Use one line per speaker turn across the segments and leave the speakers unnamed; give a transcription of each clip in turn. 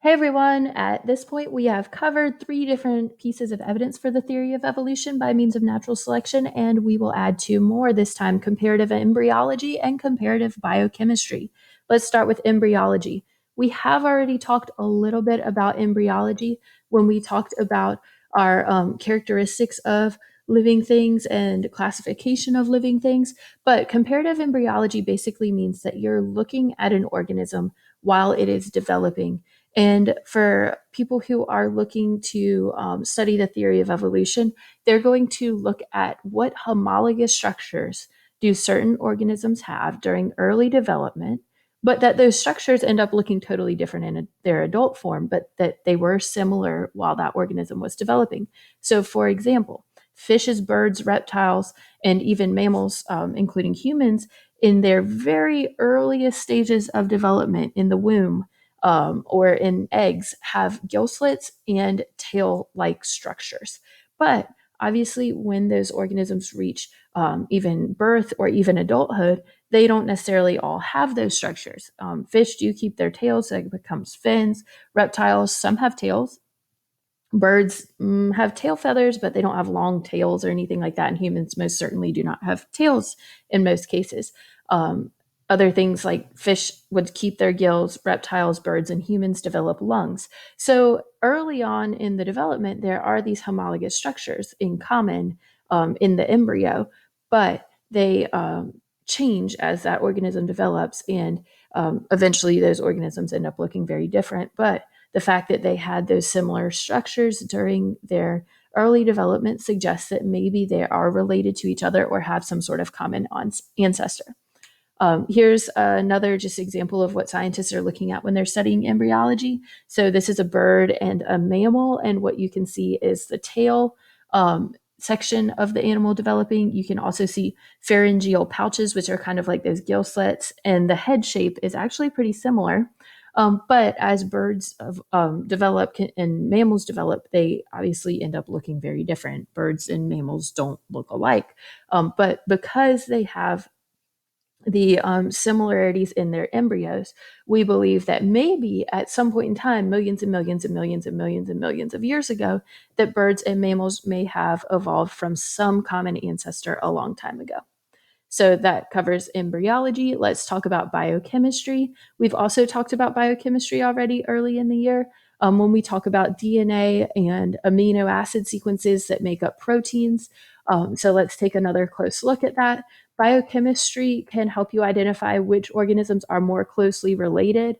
Hey everyone, at this point we have covered three different pieces of evidence for the theory of evolution by means of natural selection, and we will add two more this time, comparative embryology and comparative biochemistry. Let's start with embryology. We have already talked a little bit about embryology when we talked about our characteristics of living things and classification of living things, but comparative embryology basically means that you're looking at an organism while it is developing. And for people who are looking to study the theory of evolution, they're going to look at what homologous structures do certain organisms have during early development, but that those structures end up looking totally different in their adult form, but that they were similar while that organism was developing. So, for example, fishes, birds, reptiles, and even mammals, including humans, in their very earliest stages of development in the womb, or in eggs have gill slits and tail-like structures. But obviously, when those organisms reach even birth or even adulthood, they don't necessarily all have those structures. Fish do keep their tails, so it becomes fins. Reptiles, some have tails. Birds have tail feathers, but they don't have long tails or anything like that. And humans most certainly do not have tails in most cases. Um, Other things like fish would keep their gills, reptiles, birds, and humans develop lungs. So early on in the development, there are these homologous structures in common in the embryo, but they change as that organism develops. And eventually, those organisms end up looking very different. But the fact that they had those similar structures during their early development suggests that maybe they are related to each other or have some sort of common ancestor. Here's another just example of what scientists are looking at when they're studying embryology. So this is a bird and a mammal, and what you can see is the tail section of the animal developing. You can also see pharyngeal pouches, which are kind of like those gill slits, and the head shape is actually pretty similar. But as birds develop and mammals develop, they obviously end up looking very different. Birds and mammals don't look alike. But because they have the similarities in their embryos, we believe that maybe at some point in time, millions and millions and millions and millions and millions of years ago, that birds and mammals may have evolved from some common ancestor a long time ago. So that covers embryology. Let's talk about biochemistry. We've also talked about biochemistry already early in the year when we talk about DNA and amino acid sequences that make up proteins. So let's take another close look at that. Biochemistry can help you identify which organisms are more closely related,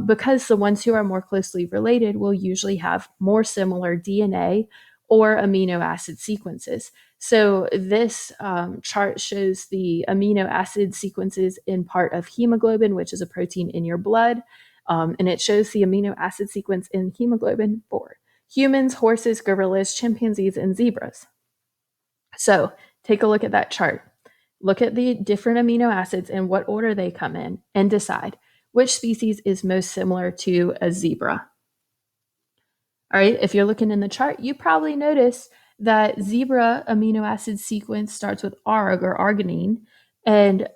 because the ones who are more closely related will usually have more similar DNA or amino acid sequences. So this chart shows the amino acid sequences in part of hemoglobin, which is a protein in your blood. And it shows the amino acid sequence in hemoglobin for humans, horses, gorillas, chimpanzees, and zebras. So take a look at that chart. Look at the different amino acids and what order they come in, and decide which species is most similar to a zebra. All right, if you're looking in the chart, you probably notice that zebra amino acid sequence starts with arg or arginine, and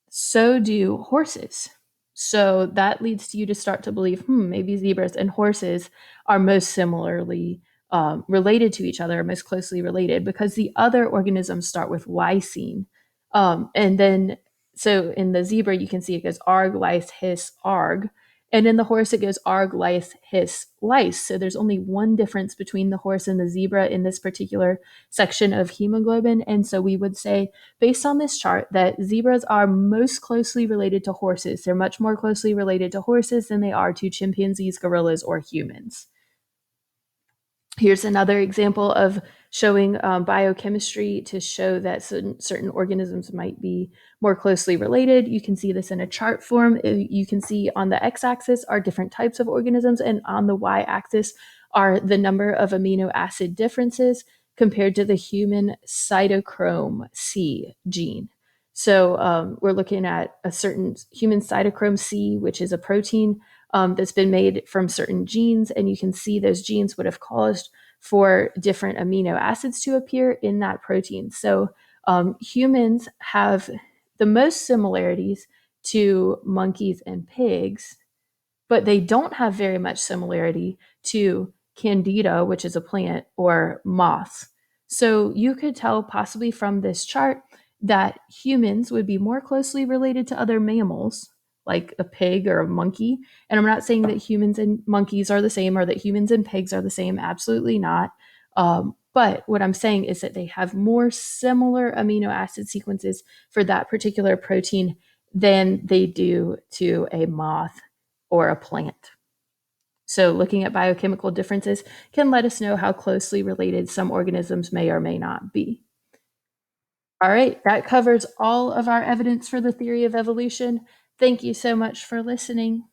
so do horses. So that leads you to start to believe, maybe zebras and horses are most similarly related to each other, most closely related, because the other organisms start with lysine. And then, so in the zebra, you can see it goes arg, lys, his, arg. And in the horse, it goes arg, lys, his, lys. So there's only one difference between the horse and the zebra in this particular section of hemoglobin. And so we would say, based on this chart, that zebras are most closely related to horses. They're much more closely related to horses than they are to chimpanzees, gorillas, or humans. Here's another example of showing biochemistry to show that certain organisms might be more closely related. You can see this in a chart form. You can see on the x-axis are different types of organisms, and on the y-axis are the number of amino acid differences compared to the human cytochrome C gene. So we're looking at a certain human cytochrome C, which is a protein that's been made from certain genes, and you can see those genes would have caused for different amino acids to appear in that protein. So humans have the most similarities to monkeys and pigs, but they don't have very much similarity to candida, which is a plant, or moths. So you could tell possibly from this chart that humans would be more closely related to other mammals, like a pig or a monkey. And I'm not saying that humans and monkeys are the same or that humans and pigs are the same. Absolutely not. But what I'm saying is that they have more similar amino acid sequences for that particular protein than they do to a moth or a plant. So, looking at biochemical differences can let us know how closely related some organisms may or may not be. All right, that covers all of our evidence for the theory of evolution. Thank you so much for listening.